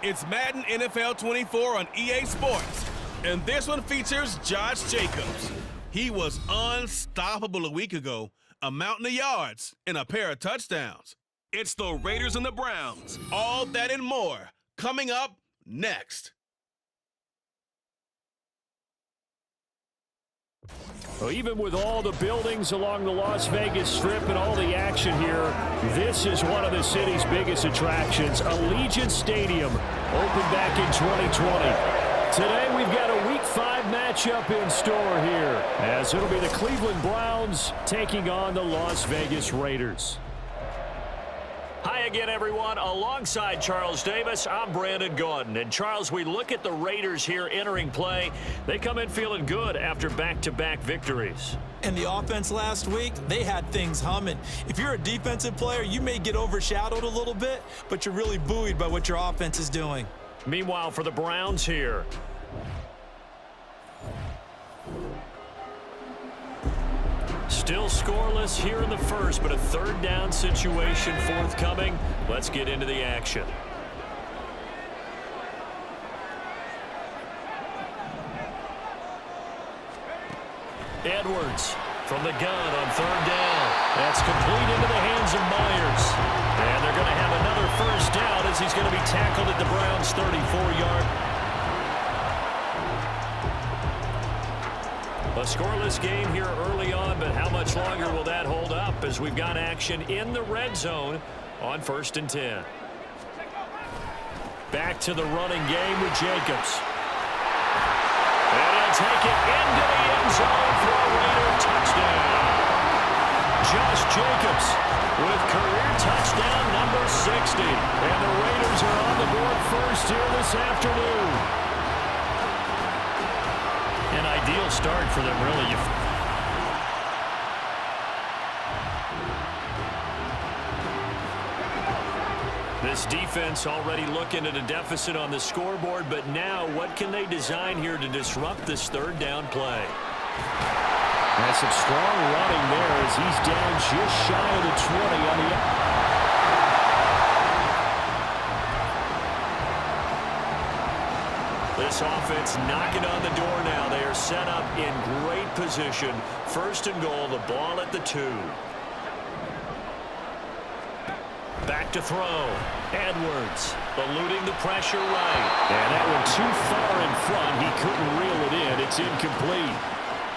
It's Madden NFL 24 on EA Sports, and this one features Josh Jacobs. He was unstoppable a week ago, a mountain of yards and a pair of touchdowns. It's the Raiders and the Browns, all that and more, coming up next. Well, even with all the buildings along the Las Vegas Strip and all the action here, this is one of the city's biggest attractions. Allegiant Stadium opened back in 2020. Today we've got a Week 5 matchup in store here, as it'll be the Cleveland Browns taking on the Las Vegas Raiders. Hi again, everyone. Alongside Charles Davis, I'm Brandon Gaudin. And, Charles, we look at the Raiders here entering play. They come in feeling good after back-to-back victories. And the offense last week, they had things humming. If you're a defensive player, you may get overshadowed a little bit, but you're really buoyed by what your offense is doing. Meanwhile, for the Browns here, still scoreless here in the first, but a third down situation forthcoming. Let's get into the action. Edwards from the gun on third down. That's complete into the hands of Myers. And they're going to have another first down as he's going to be tackled at the Browns' 34-yard. A scoreless game here early on, but how much longer will that hold up as we've got action in the red zone on 1st and 10. Back to the running game with Jacobs. And he'll take it into the end zone for a Raider touchdown. Josh Jacobs with career touchdown number 60. And the Raiders are on the board first here this afternoon. An ideal start for them, really. This defense already looking at a deficit on the scoreboard, but now what can they design here to disrupt this third down play? That's some strong running there as he's down just shy of the 20 on the This offense knocking on the door now. They are set up in great position. 1st and goal, the ball at the 2. Back to throw. Edwards eluding the pressure right. And that one too far in front. He couldn't reel it in. It's incomplete.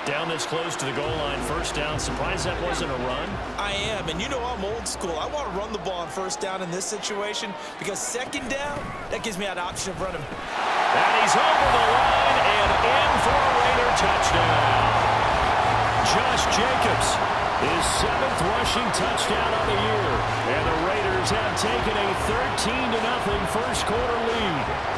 Down this close to the goal line, 1st down. Surprised that wasn't a run? I am, and you know I'm old school. I want to run the ball on 1st down in this situation because 2nd down, that gives me that option of running. And he's over the line and in for a Raider touchdown. Josh Jacobs, his 7th rushing touchdown on the year. And the Raiders have taken a 13-0 first quarter lead.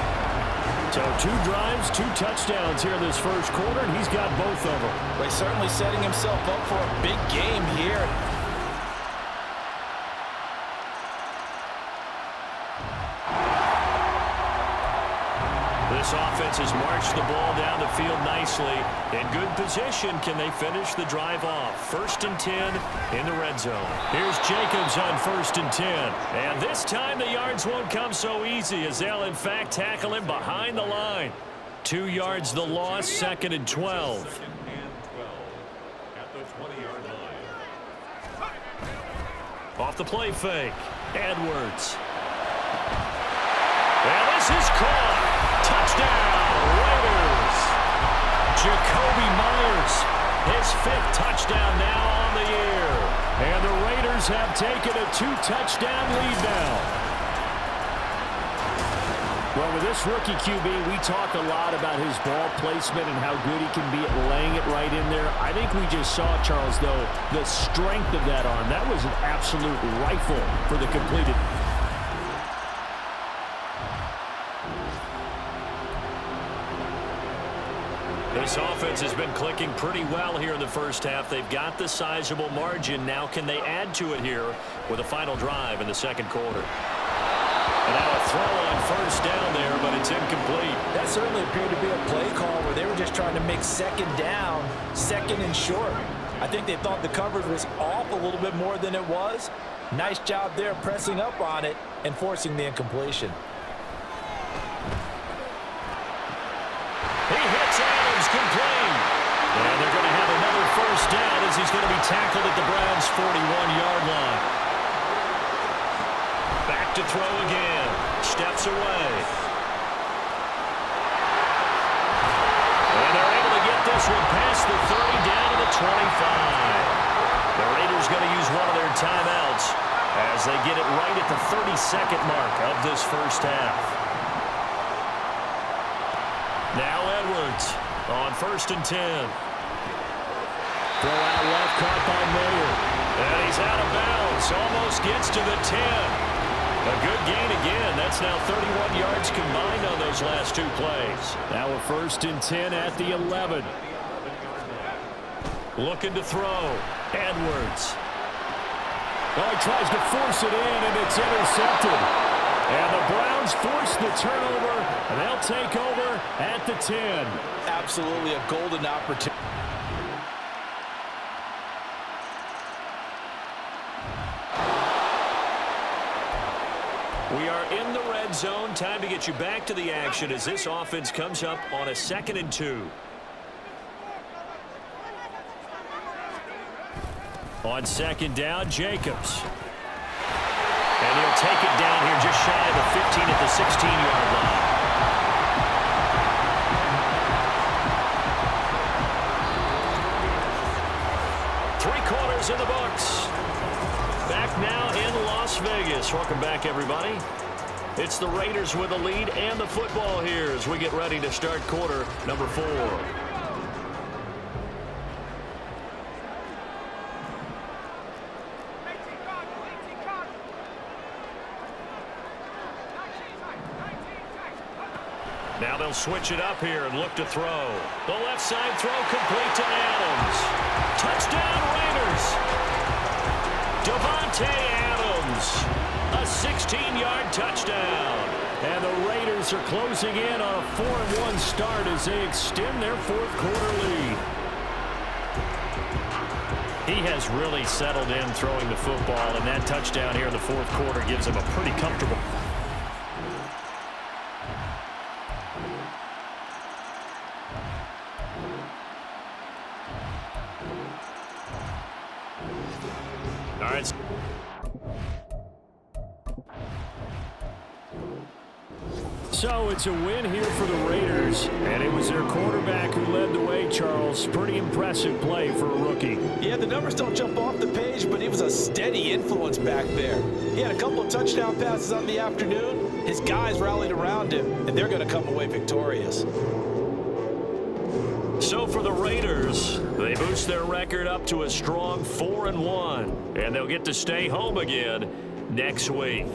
So 2 drives, 2 touchdowns here in this first quarter, and he's got both of them. Well, he's certainly setting himself up for a big game here. This offense has marched the ball down the field nicely. In good position, can they finish the drive off? 1st and 10 in the red zone. Here's Jacobs on 1st and 10. And this time the yards won't come so easy as they'll, in fact, tackle him behind the line. 2 yards the loss, 2nd and 12. Off the play fake. Edwards. And this is caught. Touchdown, Raiders. Jacoby Myers, his 5th touchdown now on the year. And the Raiders have taken a 2-touchdown lead now. Well, with this rookie QB, we talk a lot about his ball placement and how good he can be at laying it right in there. I think we just saw, Charles, though, the strength of that arm. That was an absolute rifle for the completed. This offense has been clicking pretty well here in the first half. They've got the sizable margin. Now can they add to it here with a final drive in the second quarter? And now a throw on 1st down there, but it's incomplete. That certainly appeared to be a play call where they were just trying to make second down, second and short. I think they thought the coverage was off a little bit more than it was. Nice job there pressing up on it and forcing the incompletion. He hits Adams complete. And they're going to have another first down as he's going to be tackled at the Browns' 41-yard line. Back to throw again. Steps away. And they're able to get this one past the 30 down to the 25. The Raiders going to use one of their timeouts as they get it right at the 32nd mark of this first half. Now Edwards on 1st and 10. Throw out left, caught by Mayer. And he's out of bounds. Almost gets to the 10. A good gain again. That's now 31 yards combined on those last two plays. Now a 1st and 10 at the 11. Looking to throw. Edwards. Well, he tries to force it in, and it's intercepted. And the Browns force the turnover, and they'll take over at the 10. Absolutely a golden opportunity. We are in the red zone. Time to get you back to the action as this offense comes up on a 2nd and 2. On 2nd down, Jacobs. And he'll take it down here just shy of the 15 at the 16-yard line. Three-quarters in the books. Back now in Las Vegas. Welcome back, everybody. It's the Raiders with the lead and the football here as we get ready to start quarter number 4. Now they'll switch it up here and look to throw. The left side throw complete to Adams. Touchdown Raiders. Devontae Adams. A 16-yard touchdown. And the Raiders are closing in on a 4-1 start as they extend their 4th quarter lead. He has really settled in throwing the football, and that touchdown here in the 4th quarter gives him a pretty comfortable. All right. So it's a win here for the Raiders, and it was their quarterback who led the way, Charles. Pretty impressive play for a rookie. Yeah, the numbers don't jump off the page, but he was a steady influence back there. He had a couple of touchdown passes on the afternoon. His guys rallied around him, and they're going to come away victorious. So for the Raiders, they boost their record up to a strong 4-1, and they'll get to stay home again next week.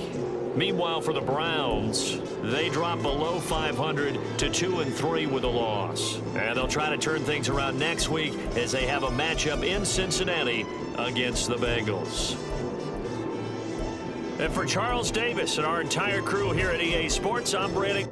Meanwhile, for the Browns, they drop below 500 to 2-3 with a loss. And they'll try to turn things around next week as they have a matchup in Cincinnati against the Bengals. And for Charles Davis and our entire crew here at EA Sports, I'm Brandon.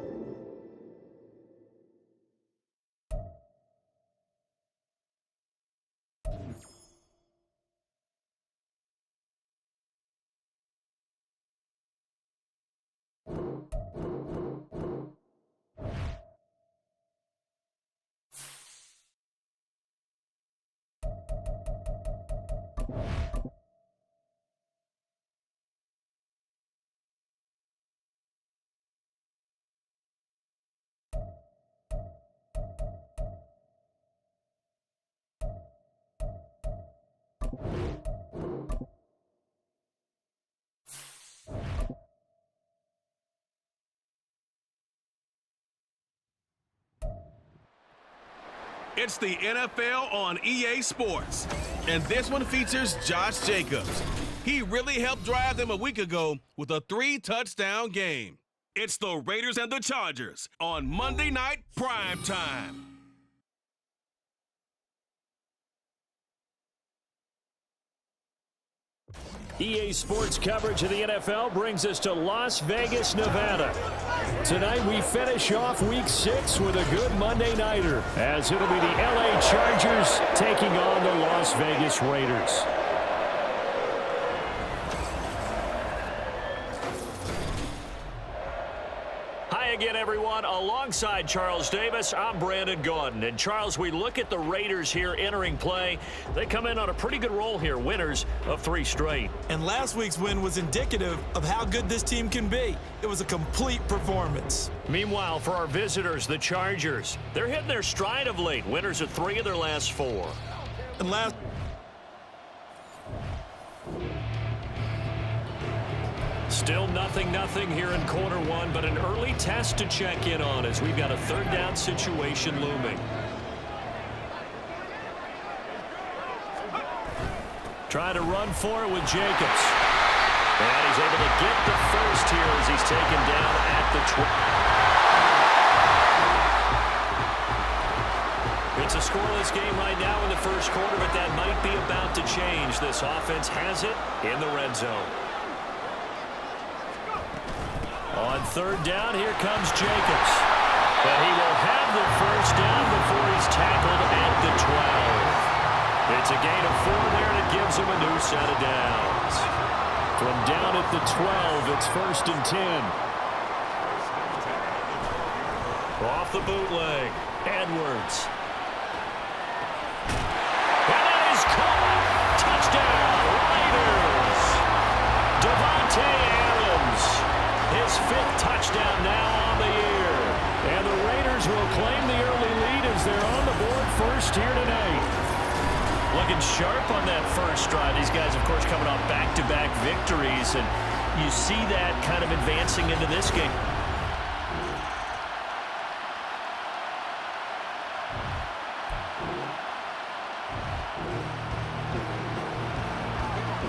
It's the NFL on EA Sports, and this one features Josh Jacobs. He really helped drive them a week ago with a 3-touchdown game. It's the Raiders and the Chargers on Monday Night Prime Time. EA Sports coverage of the NFL brings us to Las Vegas, Nevada. Tonight we finish off Week 6 with a good Monday nighter, as it'll be the LA Chargers taking on the Las Vegas Raiders. Again, everyone, alongside Charles Davis, I'm Brandon Gaudin. And Charles, we look at the Raiders here entering play. They come in on a pretty good roll here, winners of 3 straight. And last week's win was indicative of how good this team can be. It was a complete performance. Meanwhile, for our visitors, the Chargers, they're hitting their stride of late. Winners of 3 of their last 4. And last... Still nothing here in quarter 1, but an early test to check in on as we've got a 3rd down situation looming. Trying to run for it with Jacobs. And he's able to get the first here as he's taken down at the 12. It's a scoreless game right now in the first quarter, but that might be about to change. This offense has it in the red zone. On 3rd down, here comes Jacobs. But he will have the first down before he's tackled at the 12. It's a gain of 4 there, and it gives him a new set of downs. From down at the 12, it's 1st and 10. Off the bootleg, Edwards. And that is caught. Touchdown, Raiders. Devontae Adams. His 5th touchdown now on the year. And the Raiders will claim the early lead as they're on the board first here tonight. Looking sharp on that first drive. These guys, of course, coming off back-to-back victories, and you see that kind of advancing into this game.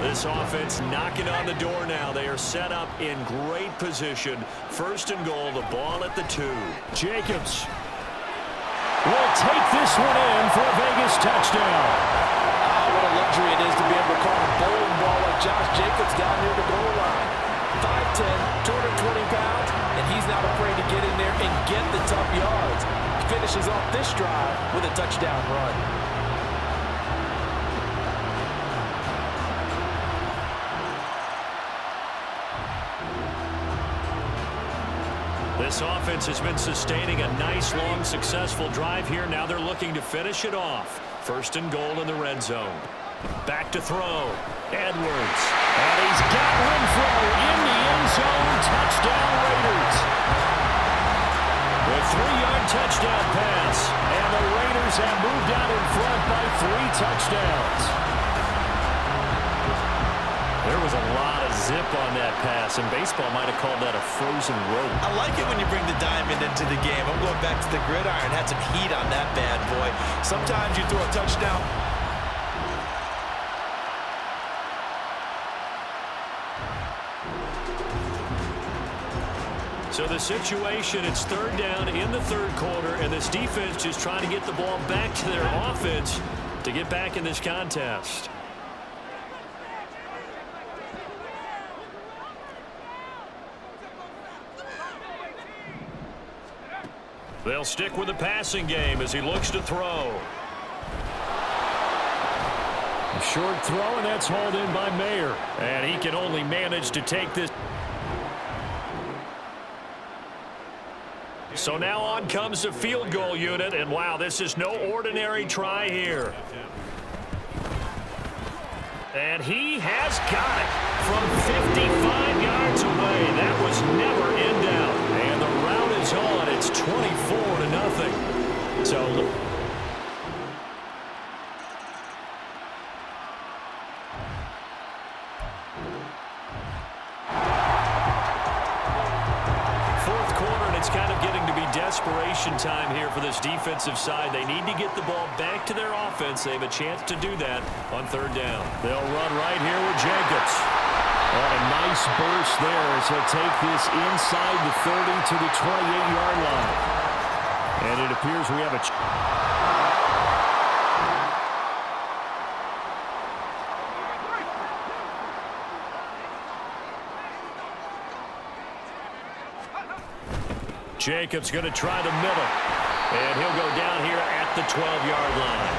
This offense knocking on the door now. They are set up in great position. 1st and goal, the ball at the 2. Jacobs will take this one in for a Vegas touchdown. What a luxury it is to be able to call a bowling ball like Josh Jacobs down near the goal line. 5'10", 220 pounds, and he's not afraid to get in there and get the tough yards. He finishes off this drive with a touchdown run. This offense has been sustaining a nice, long, successful drive here. Now they're looking to finish it off. 1st and goal in the red zone. Back to throw. Edwards. And he's got Renfro in the end zone. Touchdown, Raiders. A 3-yard touchdown pass. And the Raiders have moved out in front by 3 touchdowns. There was a lot of zip on that pass, and baseball might have called that a frozen rope. I like it when you bring the diamond into the game. I'm going back to the gridiron. Had some heat on that bad boy. Sometimes you throw a touchdown. So the situation, it's 3rd down in the 3rd quarter, and this defense just trying to get the ball back to their offense to get back in this contest. They'll stick with the passing game as he looks to throw. A short throw, and that's hauled in by Mayer. And he can only manage to take this. So now on comes the field goal unit, and wow, this is no ordinary try here. And he has got it from 55 yards away. That was never in doubt. And the route is on. It's 24-0. So fourth quarter, and it's kind of getting to be desperation time here for this defensive side. They need to get the ball back to their offense. They have a chance to do that on 3rd down. They'll run right here with Jacobs. Oh, a nice burst there as he'll take this inside the 30 to the 28-yard line. And it appears we have a... Jacobs going to try the middle. And he'll go down here at the 12-yard line.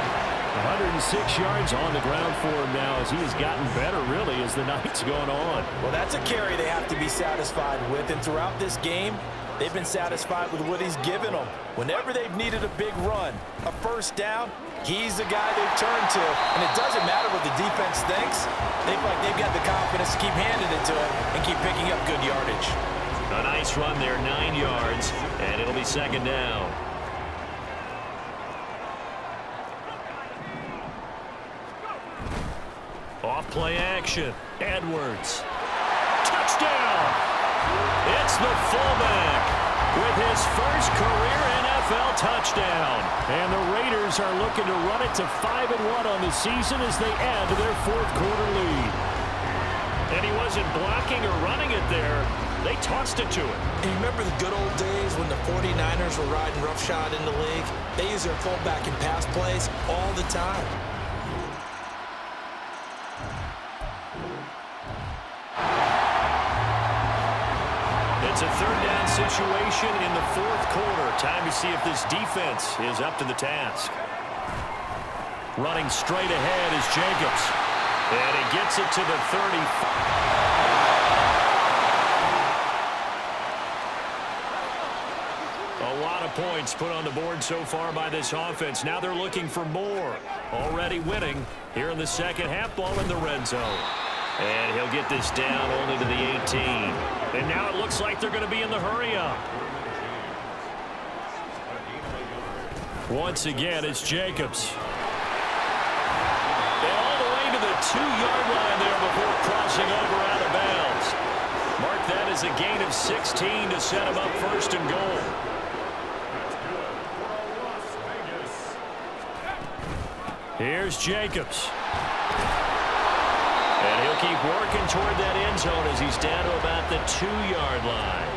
106 yards on the ground for him now as he has gotten better, really, as the night's going on. Well, that's a carry they have to be satisfied with. And throughout this game, they've been satisfied with what he's given them. Whenever they've needed a big run, a first down, he's the guy they've turned to. And it doesn't matter what the defense thinks. They feel like they've got the confidence to keep handing it to him and keep picking up good yardage. A nice run there, 9 yards, and it'll be second down. Off play action. Edwards. Touchdown! It's the fullback with his first career NFL touchdown. And the Raiders are looking to run it to 5-1 on the season as they add to their fourth quarter lead. And he wasn't blocking or running it there. They tossed it to him. And you remember the good old days when the 49ers were riding roughshod in the league? They use their fullback in pass plays all the time. It's a third down situation in the fourth quarter. Time to see if this defense is up to the task. Running straight ahead is Jacobs. And he gets it to the 35. A lot of points put on the board so far by this offense. Now they're looking for more. Already winning here in the second half, ball in the red zone. And he'll get this down only to the 18. And now it looks like they're going to be in the hurry-up. Once again, it's Jacobs. And all the way to the 2-yard line there before crossing over out of bounds. Mark that as a gain of 16 to set him up first and goal. Here's Jacobs. And he'll keep working toward that end zone as he's down to about the 2-yard line.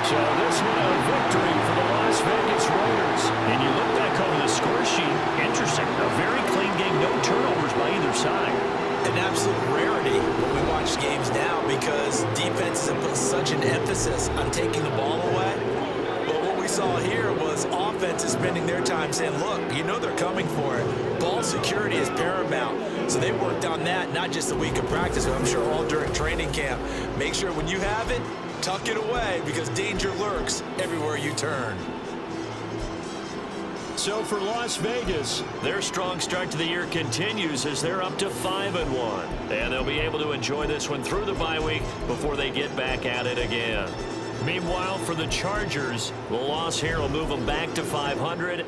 So this one a victory for the Las Vegas Raiders. And you look back over the score sheet, interesting. A very clean game, no turnovers by either side. An absolute rarity when we watch games now because defenses have put such an emphasis on taking the ball away. But what we saw here was offenses spending their time saying, look, you know they're coming for it. Ball security is paramount. So they worked on that, not just a week of practice, but I'm sure all during training camp. Make sure when you have it, tuck it away because danger lurks everywhere you turn. So for Las Vegas, their strong start to the year continues as they're up to 5-1. And they'll be able to enjoy this one through the bye week before they get back at it again. Meanwhile, for the Chargers, the loss here will move them back to 500.